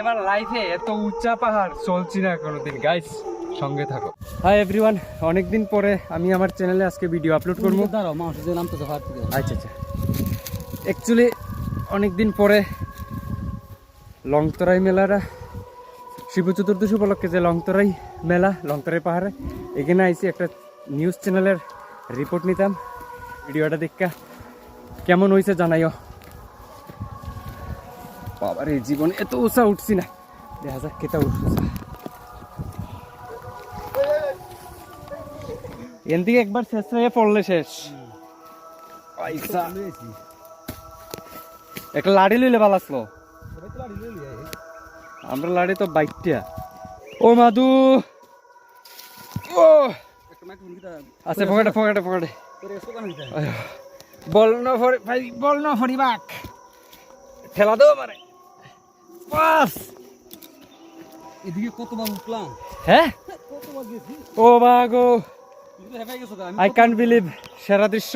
আমার লাইফে এত উঁচা পাহাড় চলছি না কোনোদিন। গাইস সঙ্গে থাকো। হাই এভরিওয়ান, অনেকদিন পরে আমি আমার চ্যানেলে আজকে ভিডিও আপলোড করবো। আচ্ছা আচ্ছা, অ্যাকচুয়ালি অনেকদিন পরে লংতরাই মেলাটা, শিব চতুর্দশী উপলক্ষে যে লংতরাই মেলা, লংতরাই পাহাড়ে এখানে আইসি একটা নিউজ চ্যানেলের রিপোর্ট নিতাম। ভিডিওটা দেখা কেমন হয়েছে জানাইও। বাবার এই জীবনে এত উঁচা উঠছি না, দেখা যাক কেটা উঠছে। এন থেকে একবার শেষ হয়ে পড়লে শেষ। একটা লাড়ি লইলে ভালো আসলো। আমরা লাড়ি তো বাইকটা। ও মাদু, ও আচ্ছা পকেটে পকেটে পকেটে বল না ফরি ভাই, বল না ফরি বাক ঠেলা দেবো মানে। বাস এদিকে কতবার উঠলাম। হ্যাঁ ও বাগো, আই ক্যান্ট বিলিভ। সেরা দৃশ্য।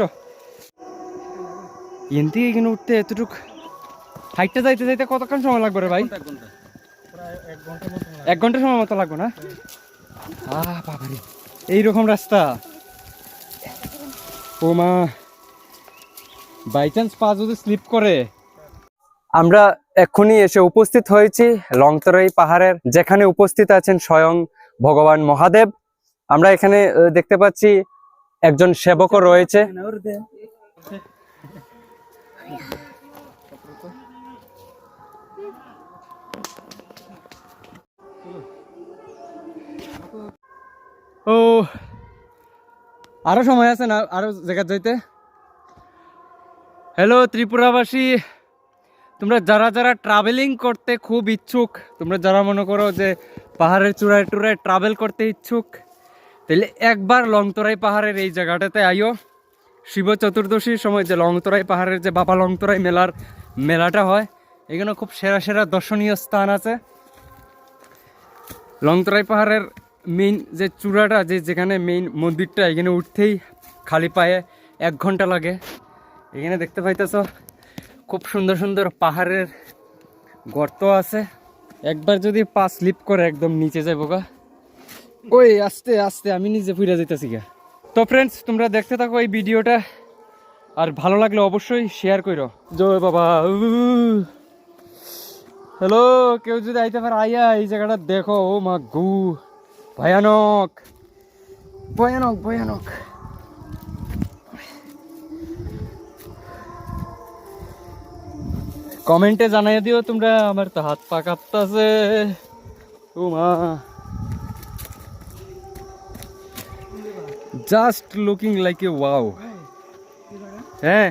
এনতি এখানে উঠতে এতটুক হাইটটা যাইতে যাইতে কতক্ষণ সময় লাগবে রে ভাই? 1 ঘন্টা সময় মতো লাগবে না? বাবারে, এইরকম রাস্তা। ও মা, বাই চান্স পা যদি স্লিপ করে। আমরা এক্ষুনি এসে উপস্থিত হয়েছি লংতরাই পাহাড়ের, যেখানে উপস্থিত আছেন স্বয়ং ভগবান মহাদেব। আমরা এখানে দেখতে পাচ্ছি একজন সেবকও রয়েছে। ও আরো সময় আছে না আরো জায়গা যাইতে? হ্যালো ত্রিপুরাবাসী, তোমরা যারা যারা ট্রাভেলিং করতে খুব ইচ্ছুক, তোমরা যারা মনে করো যে পাহাড়ের চূড়ায় টুড়ায় ট্রাভেল করতে ইচ্ছুক, তাহলে একবার লংতরাই পাহাড়ের এই জায়গাটাতে আইও। শিব চতুর্দশীর সময় যে লংতরাই পাহাড়ের যে বাবা লংতরাই মেলাটা হয়, এখানে খুব সেরা সেরা দর্শনীয় স্থান আছে। লংতরাই পাহাড়ের মেইন যে চূড়াটা, যেখানে মেইন মন্দিরটা, এখানে উঠতেই খালি পায়ে 1 ঘন্টা লাগে। এখানে দেখতে পাইতেছ খুব সুন্দর সুন্দর পাহাড়ের গর্ত আছে। একবার যদি পা স্লিপ করে একদম নিচে যাবো গা। ওই আস্তে আস্তে আমি নিজে ফিরে যেতেছি গা। তো ফ্রেন্ডস, তোমরা দেখতে থাকো এই ভিডিওটা, আর ভালো লাগলে অবশ্যই শেয়ার করো। জয় বাবা। হ্যালো, কেউ যদি আইতে পারে আইয়া এই জায়গাটা দেখো। ও মা গু, ভয়ানক ভয়ানক ভয়ানক। কমেন্টে জানাই দিও তোমরা। আমার তো হাত পা কাঁপতাছে। ও মা, just looking like a wow. হ্যাঁ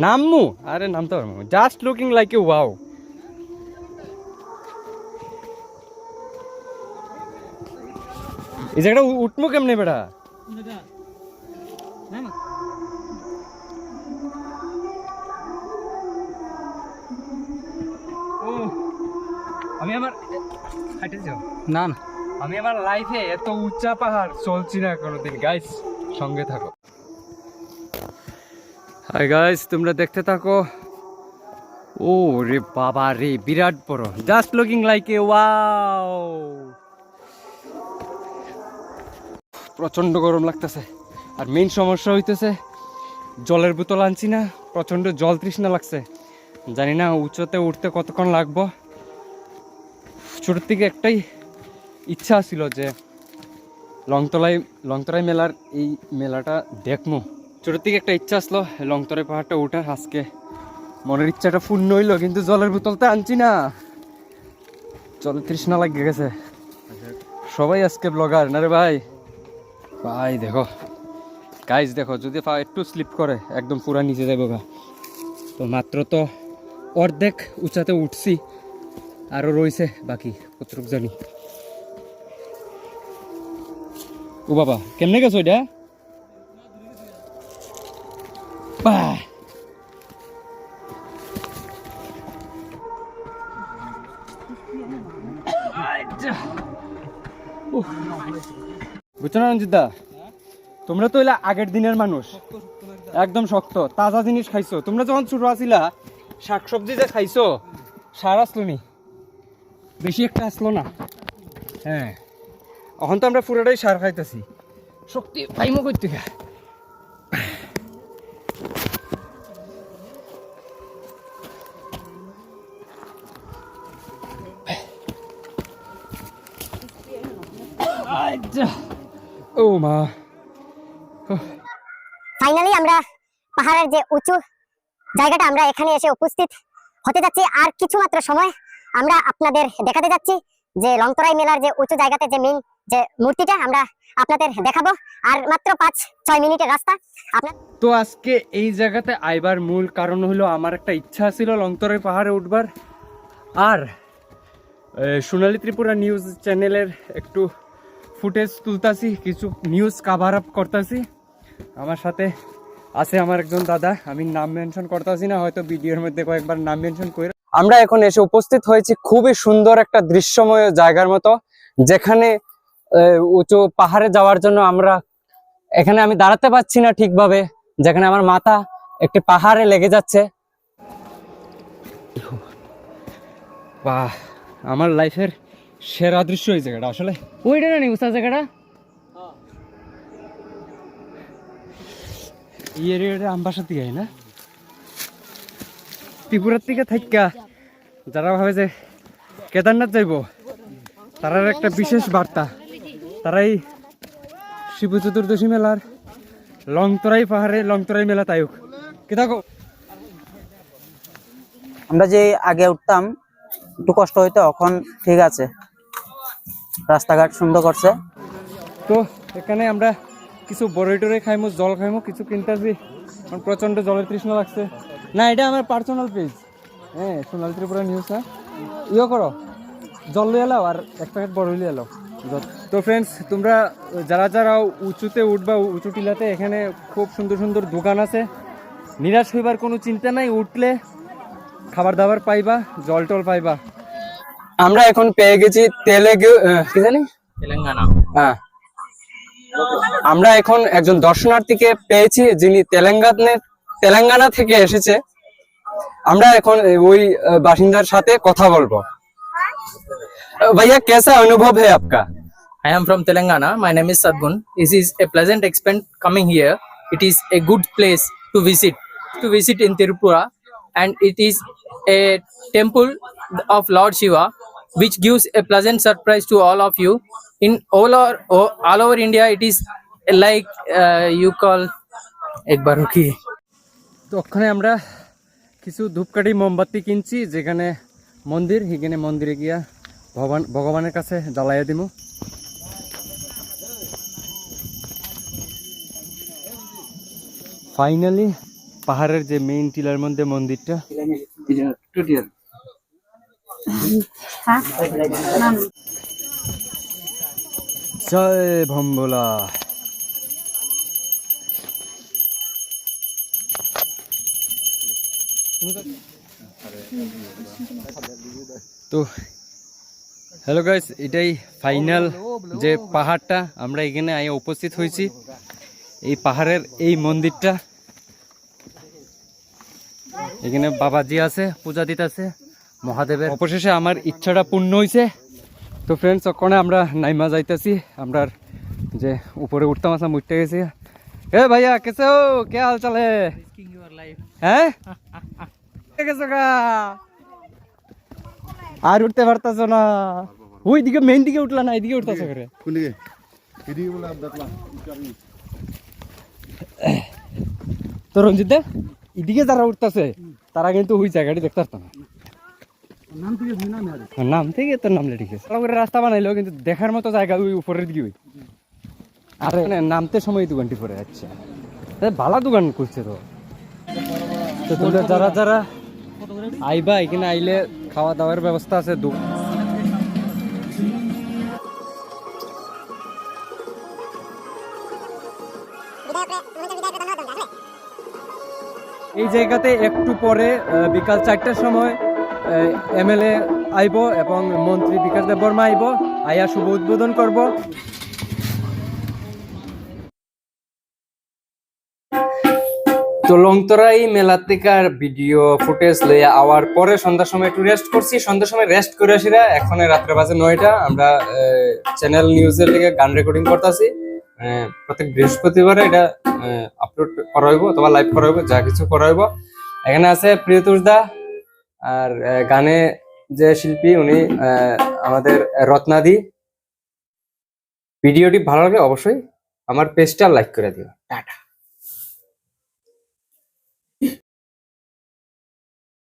নামমু, আরে নামতে পারবো। Just looking like a wow. এই জায়গাটা উঠবো কেমনে বেড়া? আমি আমার না না আমি আমার লাইফে এত উঁচা পাহাড় চলছি না কোনোদিন। গাইস সঙ্গে থাকো। হাই গাইস, তোমরা দেখতে থাকো। ও রে বাবা রে, বিরাট বড়। Just looking like a wow. প্রচন্ড গরম লাগতেছে। আর মেইন সমস্যা হইতেছে জলের বোতল আনছি না, প্রচন্ড জল তৃষ্ণা লাগছে। জানি না উঁচুতে উঠতে কতক্ষণ লাগবো। ছোটোর থেকে একটাই ইচ্ছা ছিল যে লংতরাই মেলার এই মেলাটা দেখবো। ছোটোর থেকে একটা ইচ্ছা আসলো লংতরাই পাহাড়টা ওঠার। আজকে মনের ইচ্ছাটা পূর্ণ হইলো, কিন্তু জলের বোতলটা আনছি না। জলের তৃষ্ণা লাগিয়ে গেছে। সবাই আজকে ব্লগার না রে ভাই? ভাই দেখো গাইজ, দেখো যদি পা একটু স্লিপ করে একদম পুরা নিচে যাবো গা। তো মাত্র তো অর্ধেক উঁচাতে উঠছি, আরো রয়েছে বাকি কতটুক জানি। ও বাবা, কেমনে গেছো এটা? বুঝছো না রঞ্জিত দা, তোমরা তো এলা আগের দিনের মানুষ, একদম শক্ত তাজা জিনিস খাইছো। তোমরা যখন ছোট আছিলা শাকসবজি যে খাইছো, সার আসলো নি, বেশি একটা আসলো না। হ্যাঁ, এখন তো আমরা পুরোটাই সার খাইতেছি, শক্তি পাইমো করতে। ও মা, ফাইনালি আমরা পাহাড়ের যে উঁচু জায়গাটা আমরা এখানে এসে উপস্থিত হতে যাচ্ছি। আর কিছু মাত্র সময় আমরা আপনাদের দেখাতে যাচ্ছি যে লংতরাই মেলার যে উঁচু জায়গাতে যে মেইন যে মূর্তিটা আমরা আপনাদের দেখাবো। আর মাত্র 5-6 মিনিটের রাস্তা। আপনার তো আজকে এই জায়গাতে আইবার মূল কারণ হলো আমার একটা ইচ্ছা ছিল লংতরাই পাহাড়ে উঠবার, আর সোনালী ত্রিপুরা নিউজ চ্যানেলের একটু ফুটেজ তুলতাছি, কিছু নিউজ কাভার আপ করতেছি। আমার সাথে আছে আমার একজন দাদা, আমি নাম মেনশন করতেছি না, হয়তো ভিডিওর মধ্যে কয়েকবার নাম মেনশন করে। আমরা এখন এসে উপস্থিত হয়েছি খুবই সুন্দর একটা দৃশ্যময় জায়গার মতো, যেখানে উঁচু পাহাড়ে যাওয়ার জন্য আমরা এখানে আমি দাঁড়াতে পারছি না ঠিকভাবে, যেখানে আমার মাথা একটি পাহাড়ে লেগে যাচ্ছে। বাহ, আমার লাইফের সেরা দৃশ্য এই জায়গাটা আসলে। ওইটা না উঁচা জায়গাটা, এই এরিয়াটা আমবাসা থেকে না, ত্রিপুরার থেকে থাইকা যারা ভাবে যে কেদারনাথ যাইব, তারার একটা বিশেষ বার্তা। তারাই শিব চতুর্দশী মেলার লংতরাই পাহাড়ে লংতরাই মেলা তাইক কে থাকো। আমরা যে আগে উঠতাম একটু কষ্ট হইতো, এখন ঠিক আছে, রাস্তাঘাট সুন্দর করছে। তো এখানে আমরা কিছু বড়ই টরে খাইমো, জল খাইমো, কিছু কিনতেছি, আমার প্রচন্ড জলের তৃষ্ণা লাগছে। না, এটা আমার পার্সোনাল পেজ, হ্যাঁ, সোনালী ত্রিপুরা নিউজ। হ্যাঁ, ইয়ে করো, জল লিয়ে এলাও আর এক প্যাকেট বড়ই লিয়ে এলাও। তো ফ্রেন্ডস, তোমরা যারা যারা উঁচুতে উঠবা, উঁচু টিলাতে, এখানে খুব সুন্দর সুন্দর দোকান আছে, নিরাশ হইবার কোনো চিন্তা নাই। উঠলে খাবার দাবার পাইবা, জল টল পাইবা। আমরা এখন পেয়ে গেছি তেলেগু, কি জানি, তেলেঙ্গানা। হ্যাঁ, আমরা এখন একজন দর্শনার্থীকে পেয়েছি যিনি তেলেঙ্গানা থেকে এসেছে। আমরা এখন ওই বাসিন্দার সাথে কথা বলবো। ভাইয়া, কেসা অনুভব है आपका? I am from Telangana. My name is Sadgun. This is a pleasant experience coming here. It is a good place to visit in Tirupura, and it is a temple of Lord Shiva, which gives a pleasant surprise to all of you. In all over India, it is like you call একবার কি। তো ওখানে আমরা কিছু ধূপকাঠি মোমবাতি কিনছি, যেখানে মন্দির, এখানে মন্দিরে গিয়া ভগবানের কাছে জ্বালাইয়া দিব। ফাইনালি পাহাড়ের যে মেইন টিলার মধ্যে মন্দিরটা। জয় ভম্বলা। তো হ্যালো গাইস, এটাই ফাইনাল যে পাহাড়টা, আমরা এখানে আইয়া উপস্থিত হয়েছি। এই পাহাড়ের এই মন্দিরটা, এখানে বাবাজি আছে, পূজা দিতেছে মহাদেবের। অবশেষে আমার ইচ্ছাটা পূর্ণ হয়েছে। তো ফ্রেন্ডস, ওখানে আমরা নাইমা যাইতেছি, আমরা যে উপরে উঠতাম আসলাম, উঠতে গেছি। এ ভাইয়া, কেসে হো, কে হাল চাল হে? হ্যাঁ, গেছো গা, আর উঠতে পারতাছ না। ওই দিকে মেইন দিকে উঠলা না, এদিকে উঠতেছ করে। তো রঞ্জিত দা, এদিকে যারা উঠতেছে তারা কিন্তু ওই জায়গাটি দেখতে পারতাম না। নাম থেকে তো নামলে ঠিক আছে, রাস্তা বানাইলো, কিন্তু দেখার মতো জায়গা ওই উপরের দিকে। ওই আর নামতে সময় দোকানটি পরে। আচ্ছা, ভালো দোকান করছে তো। তো তোমরা যারা যারা আইবা, এখানে আইলে খাওয়া দাওয়ার ব্যবস্থা আছে। এই জায়গাতে একটু পরে বিকাল 4টার সময় এমএলএ আইব এবং মন্ত্রী বিকাশ দেব বর্মা আইব, আইয়া শুভ উদ্বোধন করব। তো লংতরাই মেলা থেকে ভিডিও ফুটেজ লইয়া আওয়ার পরে সন্ধ্যার সময় একটু রেস্ট করছি, সন্ধ্যার সময় রেস্ট করে আসিরা এখন রাত্রে বাজে 9টা। আমরা চ্যানেল নিউজের লিগে গান রেকর্ডিং করতেছি। প্রত্যেক বৃহস্পতিবারে এটা আপলোড করা হইব অথবা লাইভ করা হইব, যা কিছু করা হইব। এখানে আছে প্রিয়তোষ দা, আর গানে যে শিল্পী উনি আমাদের রত্নাদি। ভিডিওটি ভালো লাগলে অবশ্যই আমার পেজটা লাইক করে দিও। টাটা।